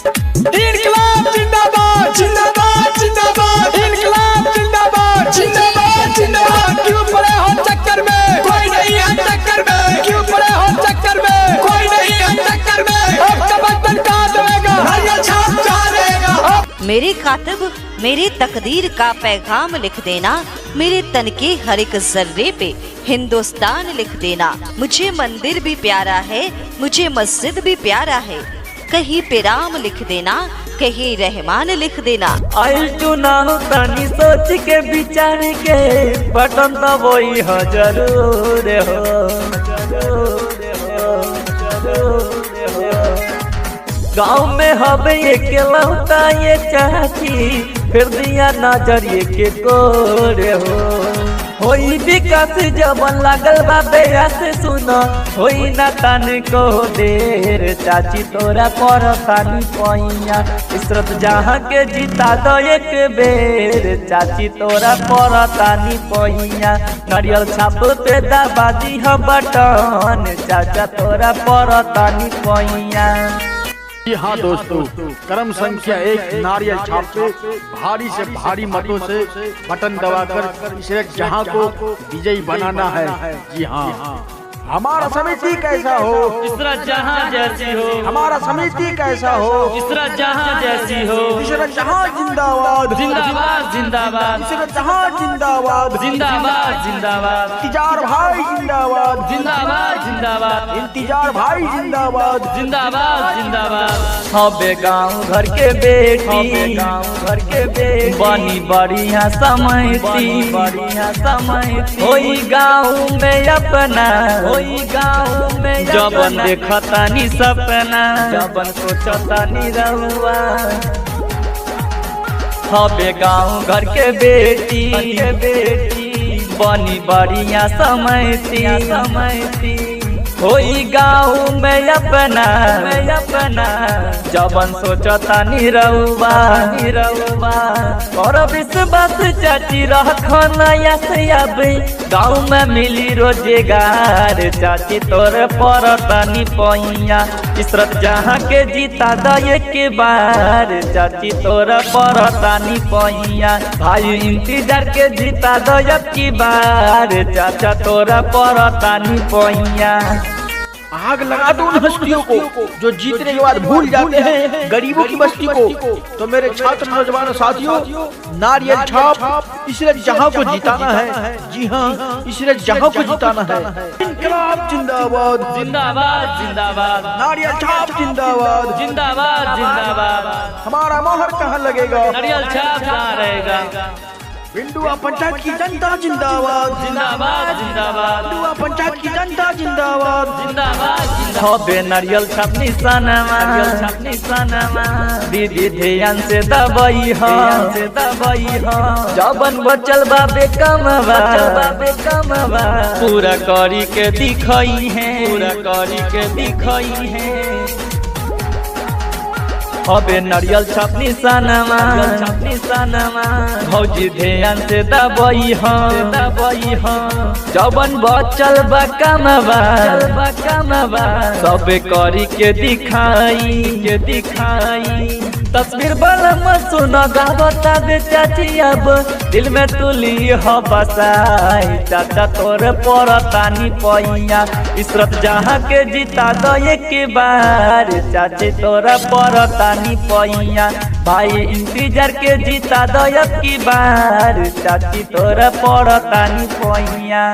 इनकलाब जिंदाबाद जिंदाबाद जिंदाबाद, इनकलाब जिंदाबाद जिंदाबाद जिंदाबाद। क्यों पड़े हो चक्कर में, कोई नहीं है टक्कर में, क्यों पड़े हो चक्कर में, कोई नहीं है टक्कर में। अब तबदल कहाँ देगा, नारियल छाप कहाँ देगा। मेरे कातिब मेरी तकदीर का पैगाम लिख देना, मेरे तन के हर एक जर्रे पे हिंदुस्तान लिख देना। मुझे मंदिर भी प्यारा है, मुझे मस्जिद भी प्यारा है, कहीं पे राम लिख देना, कहीं रहमान लिख देना। आइल चुनाव तनी सोच के विचार के, बटन तो वही हो जरूर हो। गाँव में हवे एक लौटा ये चाची, फिर दिया नजरिए के कोरे होई विकास जबन लागल बा बेरा से सुनो, होई ना ताने को देर चाची तोरा पर तानी पैया। इशरत जहाँ के जीता दो एक बेर चाची तोरा पर तानी पैया। नारियल छाप पे दबाजी हो बटन चाचा तोरा पर तानी पैया। जी हाँ दोस्तों, क्रम संख्या 1 नारियल छाप पे भारी से भारी मतों से बटन दबाकर इशरत जहां को विजयी बनाना है। जी हाँ, हमारा समिति कैसा हो, इशरत जहां जैसी हो, हमारा समिति कैसा हो, इशरत जहां जैसी हो। इशरत जहां जिंदाबाद जिंदाबाद जिंदाबाद, इशरत जहां जिंदाबाद जिंदाबाद जिंदाबाद, इंतजार भाई जिंदाबाद जिंदाबाद जिंदाबाद, इंतजार भाई जिंदाबाद जिंदाबाद जिंदाबाद। हबे गाँव घर के बेटी, गाँव घर के बेटी बनी बढ़िया समयती, बढ़िया समयती होई गाँव में अपना, होई गाँव में जबन देखतानी सपना, जबन सोचतानी रहुआ। हबे गाँव घर के बेटी बनी बढ़िया समयती, समयती होई गाँव में अपना, जबन सोचता निरहुआ निरहुआ। और विश्वास चाची रखना गाँव में मिली रोजगार चाची तोरे पर तानी पैया। इशरत जहाँ के जीता दे के बार चाची तोरे पर तानी पैया। भाई इंतजार के जीता दे की बार चाचा तोरा पर तानी पैया। आग लगा दो उन हस्तियों को जो जीतने के बाद भूल जाते हैं गरीबों की बस्ती को। तो मेरे छात्र नौजवान साथियों, नारियल छाप इशरत जहां को जिताना है। जी हाँ, इशरत जहां को जिताना है। इनकलाब जिंदाबाद जिंदाबाद जिंदाबाद, नारियल छाप जिंदाबाद जिंदाबाद जिंदाबाद। हमारा मोहर कहाँ लगेगा, नारियल छाप कहाँ रहेगा। बिंडुआ पंचायत की जनता जिंदाबाद जिंदाबाद जिंदाबाद, बिंडुआ पंचायत की जनता जिंदाबाद जिंदाबाद। हबे नारियल छाप निशानमा, नारियल छाप निशानमा दीदी ध्यान से दबाई हो, से दबाई हो। जबन बचल बाबे कमवा, बाबे कमवा पूरा करी के दिखाई है, पूरा करी के दिखाई है। हबे नारियल छाप निशानमा, छाप निशानमा भौजी ध्यान से दबाई हो, दबाई हो। जबन बचल बा कमवा, सबे करी के दिखाई, के दिखाई। तस्वीर वाला सुनो गावता दे चाची अब दिल में तुली हो बसाई। चाचा तोरे पर तानी पैया। इशरत जहाँ के जीता दो एक बार चाची तोरा पर तानी पैया। भाई इंतजार के जीता दो एक बार चाची तोरा पर तानी पैया।